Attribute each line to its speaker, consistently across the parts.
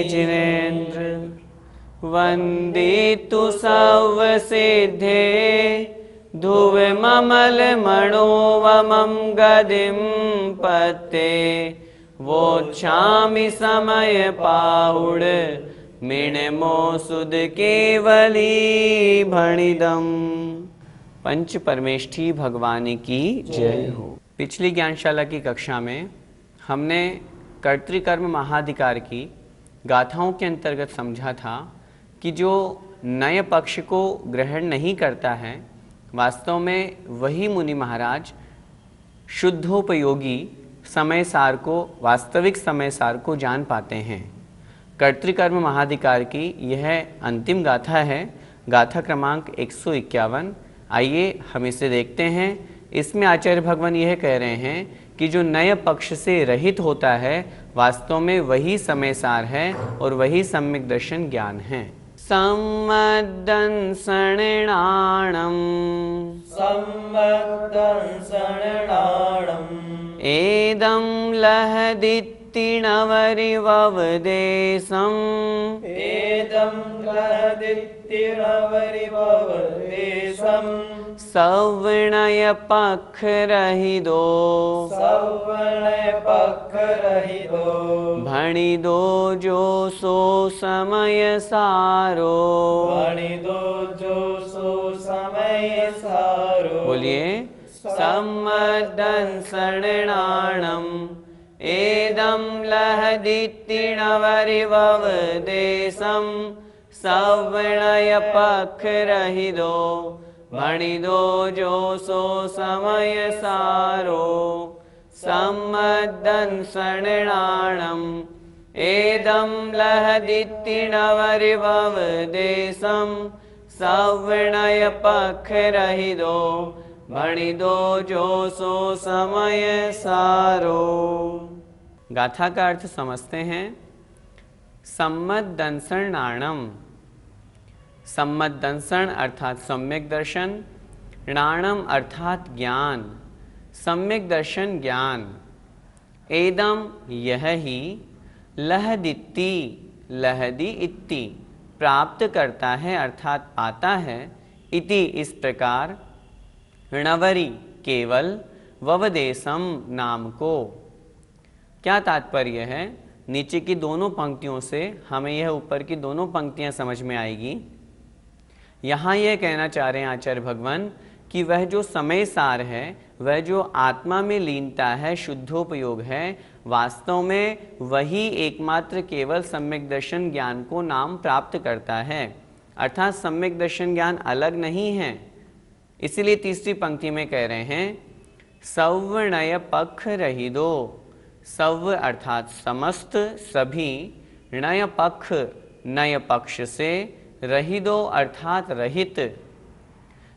Speaker 1: जिनेन्द्र वन्दितु सर्वसिद्धे धुवममलमणोवमं गदिं पते वोच्छामि समय पाहुड मिणमो सुद केवली भणिदम। पंच परमेष्ठी भगवान की जय हो। पिछली ज्ञानशाला की कक्षा में हमने कर्तृकर्म महाधिकार की गाथाओं के अंतर्गत समझा था कि जो नए पक्ष को ग्रहण नहीं करता है वास्तव में वही मुनि महाराज शुद्धोपयोगी समय सार को, वास्तविक समय सार को जान पाते हैं। कर्तृकर्म महाधिकार की यह अंतिम गाथा है, गाथा क्रमांक 151। आइए हम इसे देखते हैं। इसमें आचार्य भगवान यह कह रहे हैं कि जो नए पक्ष से रहित होता है वास्तव में वही समय सार है और वही सम्यक दर्शन ज्ञान है। सम्मदंसणाणं एदं लहदित्तिणवरिववदेशम् सवर्णय पखरहिदो भणिदो जो सो समय सारो। बोलिए सम्मदंसणाणं एदं लहदित्तिणवरिववदेशं सवर्णय पखरहिदो भणिदो जो सो समय सारो। सम्मदंसणाणं एदं लहदित्तिणवरिववदेशं सवर्णय पखरहिदो भणिदो जो सो समय सारो। गाथा का अर्थ समझते हैं। सम्मदंसणाणं, सम्मदंसन अर्थात सम्यक दर्शन, णाणम अर्थात ज्ञान, सम्यक दर्शन ज्ञान। एदम यह ही, लहदित्ति लहदी इत्ति प्राप्त करता है अर्थात पाता है, इति इस प्रकार, णवरी केवल, ववदेशम नाम को। क्या तात्पर्य है? नीचे की दोनों पंक्तियों से हमें यह ऊपर की दोनों पंक्तियां समझ में आएगी। यहाँ यह कहना चाह रहे हैं आचार्य भगवान कि वह जो समय सार है, वह जो आत्मा में लीनता है, शुद्धोपयोग है, वास्तव में वही एकमात्र केवल सम्यक दर्शन ज्ञान को नाम प्राप्त करता है। अर्थात सम्यक दर्शन ज्ञान अलग नहीं है। इसीलिए तीसरी पंक्ति में कह रहे हैं सवर्णय पक्ष रहिदो। सव अर्थात समस्त, सभी, नय पक्ष नय पक्ष से, रहिदो अर्थात रहित,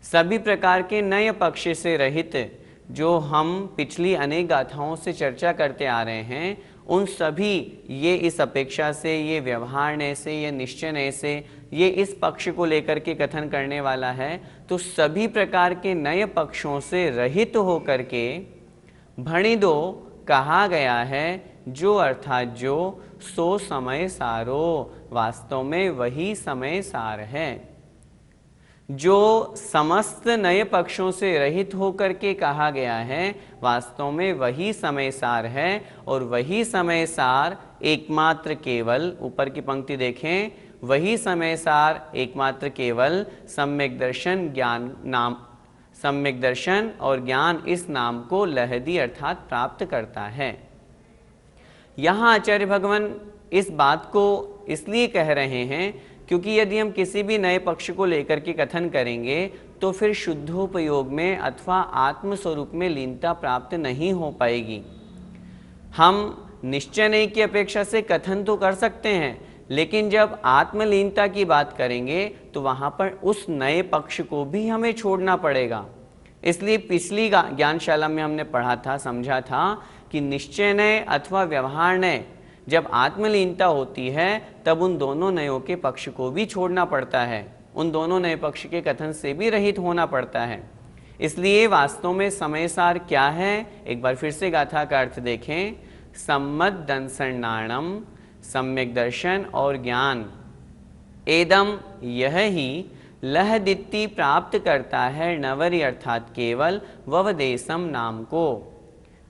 Speaker 1: सभी प्रकार के नए पक्ष से रहित। जो हम पिछली अनेक गाथाओं से चर्चा करते आ रहे हैं उन सभी, ये इस अपेक्षा से, ये व्यवहारने से, ये निश्चय से, ये इस पक्ष को लेकर के कथन करने वाला है। तो सभी प्रकार के नए पक्षों से रहित होकर के भणिदो कहा गया है। जो अर्थात जो, सो समय सारो, वास्तव में वही समय सार है। जो समस्त नए पक्षों से रहित होकर के कहा गया है वास्तव में वही समय सार है। और वही समय सार एकमात्र केवल, ऊपर की पंक्ति देखें, वही समय सार एकमात्र केवल सम्यक दर्शन ज्ञान नाम, सम्यक दर्शन और ज्ञान इस नाम को लहदी अर्थात प्राप्त करता है। यहाँ आचार्य भगवान इस बात को इसलिए कह रहे हैं क्योंकि यदि हम किसी भी नए पक्ष को लेकर के कथन करेंगे तो फिर शुद्धोपयोग में अथवा आत्म स्वरूप में लीनता प्राप्त नहीं हो पाएगी। हम निश्चय नहीं की अपेक्षा से कथन तो कर सकते हैं, लेकिन जब आत्मलीनता की बात करेंगे तो वहाँ पर उस नए पक्ष को भी हमें छोड़ना पड़ेगा। इसलिए पिछली ज्ञानशाला में हमने पढ़ा था, समझा था कि निश्चय नय अथवा व्यवहार नय जब आत्मलीनता होती है तब उन दोनों नयों के पक्ष को भी छोड़ना पड़ता है, उन दोनों नए पक्ष के कथन से भी रहित होना पड़ता है। इसलिए वास्तव में समय सार क्या है, एक बार फिर से गाथा का अर्थ देखें। सम्मदंसणाणम, सम्यक दर्शन और ज्ञान। एदम यह ही लहदित्ति प्राप्त करता है नवरी अर्थात केवल ववदेशम नाम को।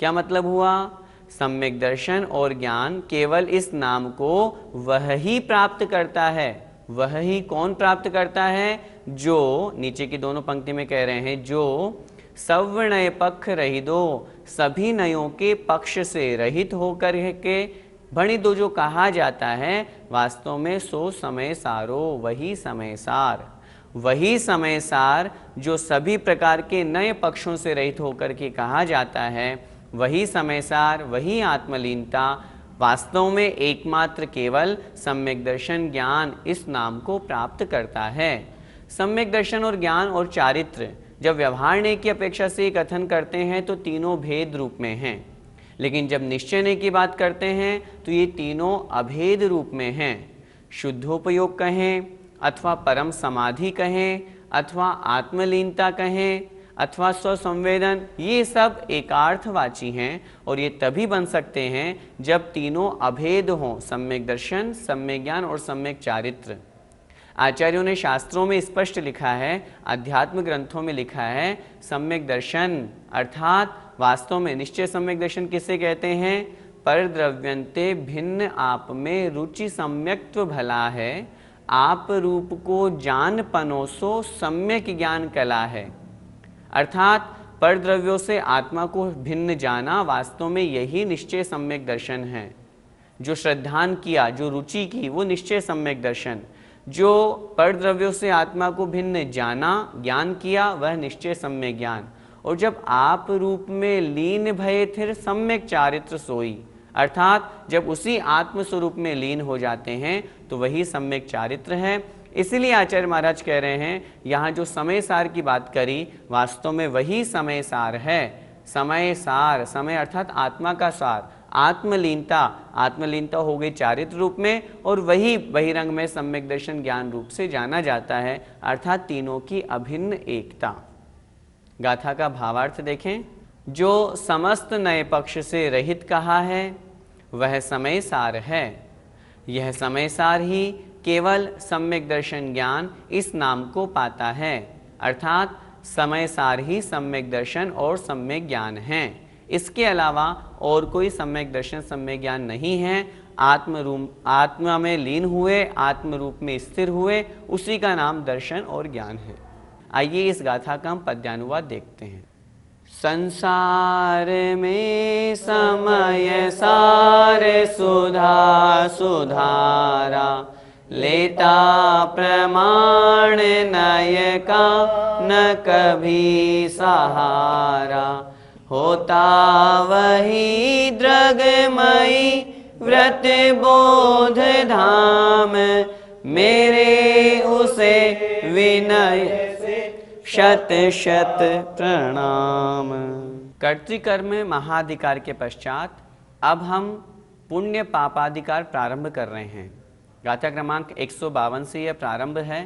Speaker 1: क्या मतलब हुआ? सम्यक दर्शन और ज्ञान केवल इस नाम को वह ही प्राप्त करता है। वह ही कौन प्राप्त करता है? जो नीचे की दोनों पंक्ति में कह रहे हैं, जो सवर्णय पक्ष रहितो, सभी नयों के पक्ष से रहित होकर के भणि दो जो कहा जाता है, वास्तव में सो समय सारो, वही समय सार। वही समय सार जो सभी प्रकार के नए पक्षों से रहित होकर के कहा जाता है, वही समय सार, वही आत्मलीनता वास्तव में एकमात्र केवल सम्यक दर्शन ज्ञान इस नाम को प्राप्त करता है। सम्यक दर्शन और ज्ञान और चारित्र जब व्यवहारने की अपेक्षा से कथन करते हैं तो तीनों भेद रूप में हैं, लेकिन जब निश्चयने की बात करते हैं तो ये तीनों अभेद रूप में हैं। शुद्धोपयोग कहें अथवा परम समाधि कहें अथवा आत्मलीनता कहें अथवा स्वसंवेदन, ये सब एकार्थवाची हैं और ये तभी बन सकते हैं जब तीनों अभेद हों, सम्यक दर्शन, सम्यक ज्ञान और सम्यक चारित्र। आचार्यों ने शास्त्रों में स्पष्ट लिखा है, अध्यात्म ग्रंथों में लिखा है, सम्यक दर्शन अर्थात वास्तव में निश्चय सम्यक दर्शन किसे कहते हैं? पर द्रव्यंते भिन्न आप में रुचि सम्यक्त्व भला है, आप रूप को जान पनोसो सम्यक ज्ञान कला है। अर्थात पर द्रव्यों से आत्मा को भिन्न जाना वास्तव में यही निश्चय सम्यक दर्शन है। जो श्रद्धान किया, जो रुचि की, वो निश्चय सम्यक दर्शन। जो पर द्रव्यों से आत्मा को भिन्न जाना, ज्ञान किया, वह निश्चय सम्यक ज्ञान। और जब आप रूप में लीन भये थिर सम्यक चारित्र सोई, अर्थात जब उसी आत्म स्वरूप में लीन हो जाते हैं तो वही सम्यक चारित्र है। इसीलिए आचार्य महाराज कह रहे हैं, यहाँ जो समय सार की बात करी वास्तव में वही समय सार है। समय सार, समय अर्थात आत्मा का सार, आत्मलीनता, आत्मलीनता हो गई चारित्र रूप में और वही बहिरंग में सम्यक दर्शन ज्ञान रूप से जाना जाता है, अर्थात तीनों की अभिन्न एकता। गाथा का भावार्थ देखें। जो समस्त नए पक्ष से रहित कहा है वह समय सार है। यह समय सार ही केवल सम्यक दर्शन ज्ञान इस नाम को पाता है, अर्थात समय सार ही सम्यक दर्शन और सम्यक ज्ञान है। इसके अलावा और कोई सम्यक दर्शन सम्यक ज्ञान नहीं है। आत्मा में लीन हुए, आत्म रूप में स्थिर हुए, उसी का नाम दर्शन और ज्ञान है। आइए इस गाथा का हम पद्यानुवाद देखते हैं। संसार में समय सार सुधा सुधारा, लेता प्रमाण नय का न कभी सहारा, होता वही द्रगमयी व्रत बोध धाम, मेरे उसे विनय शत शत प्रणाम। कर्तृकर्म महाधिकार के पश्चात अब हम पुण्य पापाधिकार प्रारंभ कर रहे हैं। गाथा क्रमांक 152 से यह प्रारंभ है।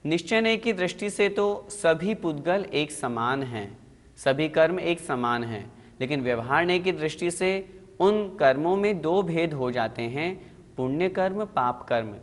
Speaker 1: निश्चय की दृष्टि से तो सभी पुद्गल एक समान हैं, सभी कर्म एक समान हैं, लेकिन व्यवहारने की दृष्टि से उन कर्मों में दो भेद हो जाते हैं, पुण्य कर्म, पाप कर्म।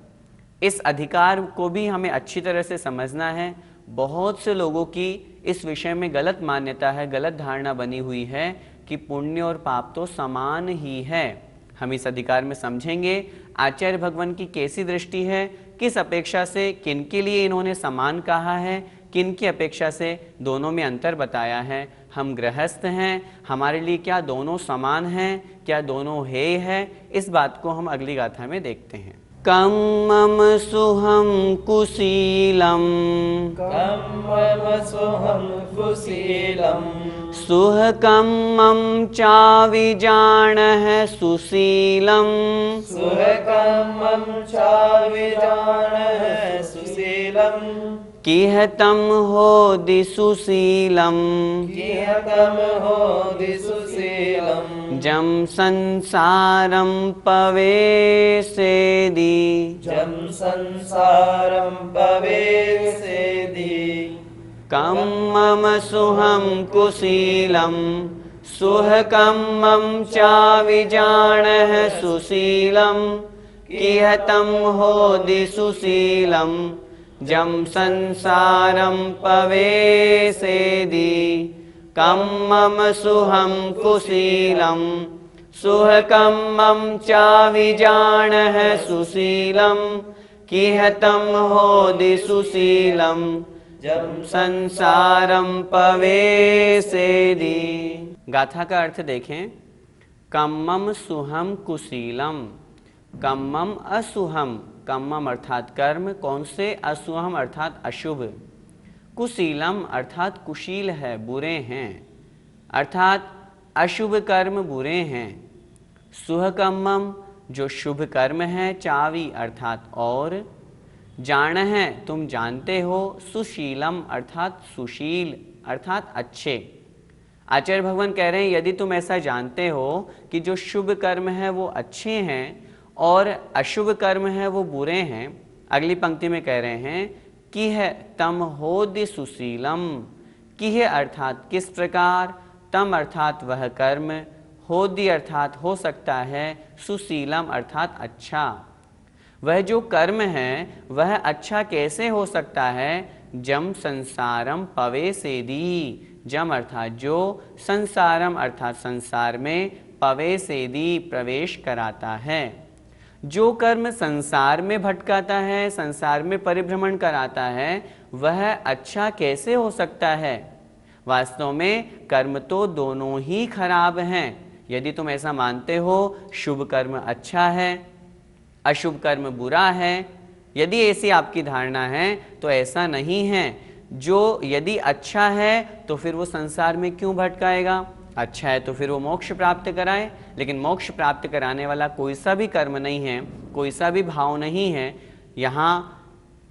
Speaker 1: इस अधिकार को भी हमें अच्छी तरह से समझना है। बहुत से लोगों की इस विषय में गलत मान्यता है, गलत धारणा बनी हुई है कि पुण्य और पाप तो समान ही है। हम इस अधिकार में समझेंगे आचार्य भगवान की कैसी दृष्टि है, किस अपेक्षा से किन के लिए इन्होंने समान कहा है, किन की अपेक्षा से दोनों में अंतर बताया है। हम गृहस्थ हैं, हमारे लिए क्या दोनों समान हैं, क्या दोनों हेय है, इस बात को हम अगली गाथा में देखते हैं। कम्मम सुहम कुशीलम,
Speaker 2: कम्मम सुहम कुशीलम,
Speaker 1: सुह कम्मम चाविजानः सुशीलम,
Speaker 2: सुह कम्मम चाविजानः सुशीलम,
Speaker 1: किहतम होदि सुशीलम,
Speaker 2: किहतम होदि सुशीलम,
Speaker 1: जम संसारम पवेसेदि,
Speaker 2: जम संसारम पवेसेदि,
Speaker 1: कम्मम सुहम कुशीलम, सुह कम्मम चाविजानः सुशीलम, किहतं होदि सुशीलं जं संसारं पवेसेदि कं मम सुहं कुशीलं सुहकं मम चाविजानः सुशीलं किहतं होदि सुशीलं जं संसारं पवेसेदि। गाथा का अर्थ देखें। कम्मम सुहम कुशीलम, कम्मम असुहम, कम्मम अर्थात कर्म कौन से, असुहम अर्थात अशुभ, कुशीलम अर्थात कुशील है, बुरे हैं, अर्थात अशुभ कर्म बुरे हैं, सुहकम्मम जो शुभ कर्म है, चावी अर्थात और, जान है तुम जानते हो, सुशीलम अर्थात सुशील अर्थात अच्छे। आचार्य भगवान कह रहे हैं यदि तुम ऐसा जानते हो कि जो शुभ कर्म है वो अच्छे हैं और अशुभ कर्म है वो बुरे हैं, अगली पंक्ति में कह रहे हैं कि है तम होदि सुशीलम, कि है अर्थात किस प्रकार, तम अर्थात वह कर्म, होदि अर्थात हो सकता है, सुशीलम अर्थात अच्छा। वह जो कर्म है वह अच्छा कैसे हो सकता है, जम संसारम पवेसेदी, जम अर्थात जो, संसारम अर्थात संसार में, पवेसेदी प्रवेश कराता है। जो कर्म संसार में भटकाता है, संसार में परिभ्रमण कराता है, वह अच्छा कैसे हो सकता है। वास्तव में कर्म तो दोनों ही खराब हैं। यदि तुम ऐसा मानते हो शुभ कर्म अच्छा है, अशुभ कर्म बुरा है, यदि ऐसी आपकी धारणा है तो ऐसा नहीं है। जो यदि अच्छा है तो फिर वो संसार में क्यों भटकाएगा, अच्छा है तो फिर वो मोक्ष प्राप्त कराए, लेकिन मोक्ष प्राप्त कराने वाला कोई सा भी कर्म नहीं है, कोई सा भी भाव नहीं है। यहाँ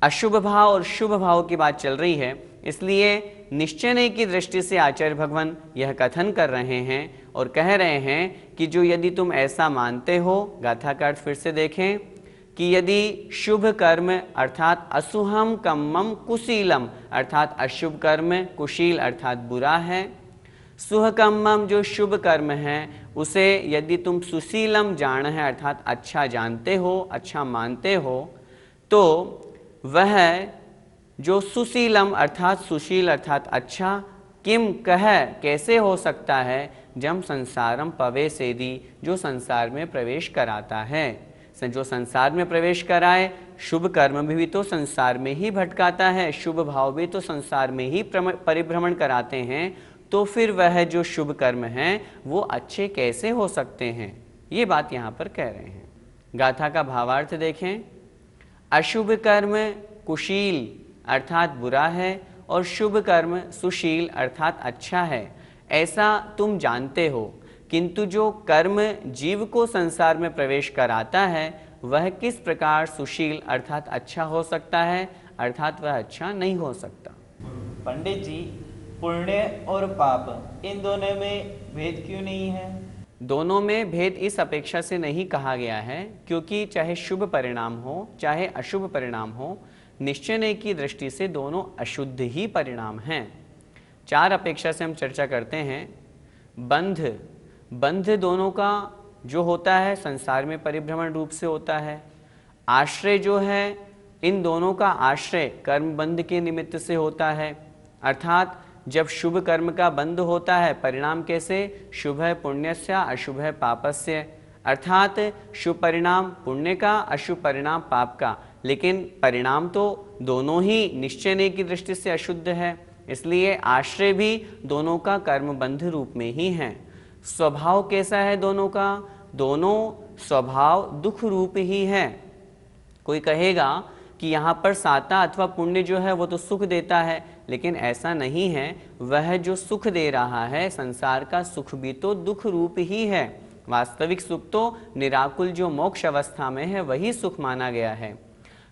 Speaker 1: अशुभ भाव और शुभ भाव की बात चल रही है, इसलिए निश्चय की दृष्टि से आचार्य भगवान यह कथन कर रहे हैं और कह रहे हैं कि जो यदि तुम ऐसा मानते हो, गाथा का अर्थ फिर से देखें कि यदि शुभ कर्म अर्थात असुहम कम्मम कुशीलम अर्थात अशुभ कर्म, कुशील अर्थात बुरा है, सुहकम्मम जो शुभ कर्म है उसे यदि तुम सुशीलम जान है अर्थात अच्छा जानते हो, अच्छा मानते हो, तो वह जो सुशीलम अर्थात सुशील अर्थात अच्छा, किम कह कैसे हो सकता है, जम संसारम पवेसेदी जो संसार में प्रवेश कराता है। जो संसार में प्रवेश कराए, शुभ कर्म भी तो संसार में ही भटकाता है, शुभ भाव भी तो संसार में ही परिभ्रमण कराते हैं, तो फिर वह जो शुभ कर्म हैं वो अच्छे कैसे हो सकते हैं, ये बात यहाँ पर कह रहे हैं। गाथा का भावार्थ देखें। अशुभ कर्म कुशील अर्थात बुरा है और शुभ कर्म सुशील अर्थात अच्छा है, ऐसा तुम जानते हो, किंतु जो कर्म जीव को संसार में प्रवेश कराता है वह किस प्रकार सुशील अर्थात अच्छा हो सकता है, अर्थात वह अच्छा नहीं हो सकता।
Speaker 2: पंडित जी, पुण्य और पाप इन दोनों में भेद क्यों नहीं है?
Speaker 1: दोनों में भेद इस अपेक्षा से नहीं कहा गया है क्योंकि चाहे शुभ परिणाम हो चाहे अशुभ परिणाम हो, निश्चय की दृष्टि से दोनों अशुद्ध ही परिणाम हैं। चार अपेक्षा से हम चर्चा करते हैं। बंध दोनों का जो होता है संसार में परिभ्रमण रूप से होता है। आश्रय जो है, इन दोनों का आश्रय कर्म बंध के निमित्त से होता है, अर्थात जब शुभ कर्म का बंध होता है परिणाम कैसे, शुभ है पुण्यस्य अशुभ है पापस्य, अर्थात शुभ परिणाम पुण्य का, अशुभ परिणाम पाप का, लेकिन परिणाम तो दोनों ही निश्चय की दृष्टि से अशुद्ध है, इसलिए आश्रय भी दोनों का कर्म बंध रूप में ही है। स्वभाव कैसा है दोनों का, दोनों स्वभाव दुख रूप ही है। कोई कहेगा कि यहाँ पर साता अथवा पुण्य जो है वो तो सुख देता है, लेकिन ऐसा नहीं है। वह जो सुख दे रहा है संसार का सुख भी तो दुख रूप ही है। वास्तविक सुख तो निराकुल जो मोक्ष अवस्था में है वही सुख माना गया है।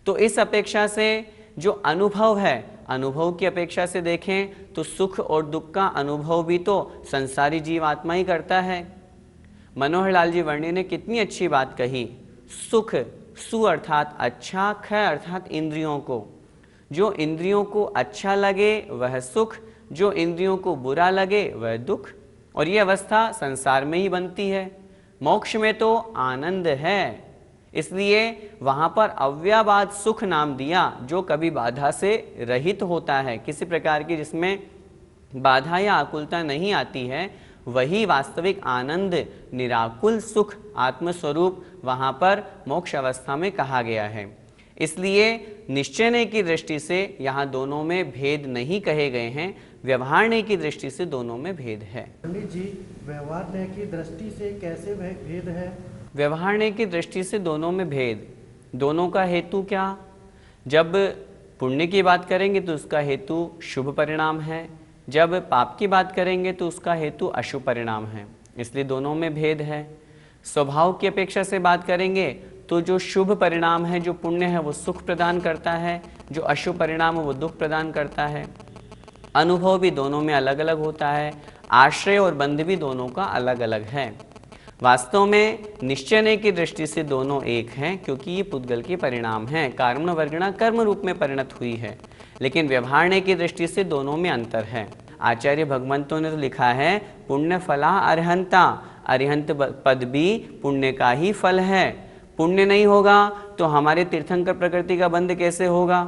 Speaker 1: तो इस अपेक्षा से जो अनुभव है, अनुभव की अपेक्षा से देखें तो सुख और दुख का अनुभव भी तो संसारी जीव आत्मा ही करता है। मनोहर लाल जी वर्णी ने कितनी अच्छी बात कही। सुख, सु अर्थात अच्छा, ख अर्थात इंद्रियों को, जो इंद्रियों को अच्छा लगे वह सुख, जो इंद्रियों को बुरा लगे वह दुख, और ये अवस्था संसार में ही बनती है। मोक्ष में तो आनंद है, इसलिए वहाँ पर अव्ययवाद सुख नाम दिया, जो कभी बाधा से रहित होता है, किसी प्रकार की जिसमें बाधा या आकुलता नहीं आती है, वही वास्तविक आनंद, निराकुल सुख, आत्मस्वरूप वहाँ पर मोक्ष अवस्था में कहा गया है। इसलिए निश्चय की दृष्टि से यहाँ दोनों में भेद नहीं कहे गए हैं, व्यवहार की दृष्टि से दोनों में भेद है।
Speaker 3: पंडित जी, व्यवहार की दृष्टि से कैसे भेद है?
Speaker 1: व्यवहार की दृष्टि से दोनों में भेद, दोनों का हेतु क्या? जब पुण्य की बात करेंगे तो उसका हेतु शुभ परिणाम है, जब पाप की बात करेंगे तो उसका हेतु अशुभ परिणाम है, इसलिए दोनों में भेद है। स्वभाव की अपेक्षा से बात करेंगे तो जो शुभ परिणाम है, जो पुण्य है, वो सुख प्रदान करता है, जो अशुभ परिणाम है वो दुख प्रदान करता है। अनुभव भी दोनों में अलग अलग होता है, आश्रय और बंध भी दोनों का अलग अलग है। वास्तव में निश्चय की दृष्टि से दोनों एक हैं, क्योंकि ये पुद्गल के परिणाम हैं, कर्मण वर्गणा कर्म रूप में परिणत हुई है। लेकिन व्यवहार की दृष्टि से दोनों में अंतर है। आचार्य भगवंतों ने तो लिखा है, पुण्य फला अरहंता, अरिहंत पद भी पुण्य का ही फल है। पुण्य नहीं होगा तो हमारे तीर्थंकर प्रकृति का बंध कैसे होगा?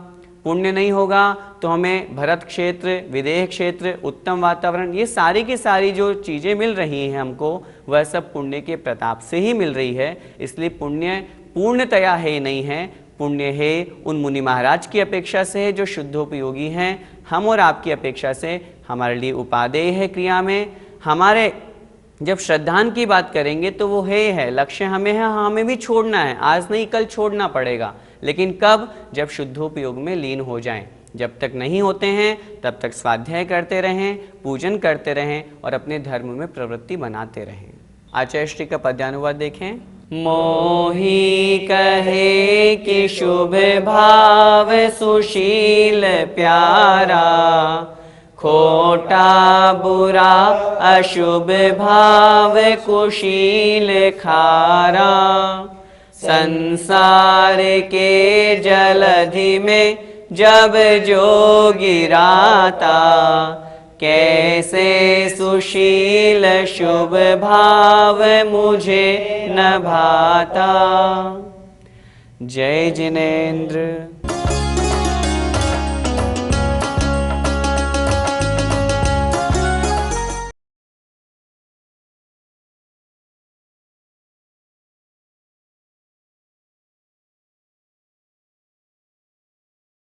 Speaker 1: पुण्य नहीं होगा तो हमें भरत क्षेत्र, विदेह क्षेत्र, उत्तम वातावरण, ये सारी की सारी जो चीज़ें मिल रही हैं हमको, वह सब पुण्य के प्रताप से ही मिल रही है। इसलिए पुण्य पूर्णतया है नहीं है, पुण्य है उन मुनि महाराज की अपेक्षा से है जो शुद्धोपयोगी हैं, हम और आपकी अपेक्षा से हमारे लिए उपादेय है क्रिया में। हमारे जब श्रद्धान की बात करेंगे तो वो है लक्ष्य हमें है, हमें भी छोड़ना है, आज नहीं कल छोड़ना पड़ेगा, लेकिन कब? जब शुद्धोपयोग में लीन हो जाएं। जब तक नहीं होते हैं तब तक स्वाध्याय करते रहें, पूजन करते रहें और अपने धर्म में प्रवृत्ति बनाते रहें। आचार्य श्री का पद्यानुवाद देखें। मोही कहे कि शुभ भाव सुशील प्यारा, खोटा बुरा अशुभ भाव कुशील खारा। संसार के जलधि में जब जो गिराता, कैसे सुशील शुभ भाव मुझे न भाता। जय जिनेन्द्र।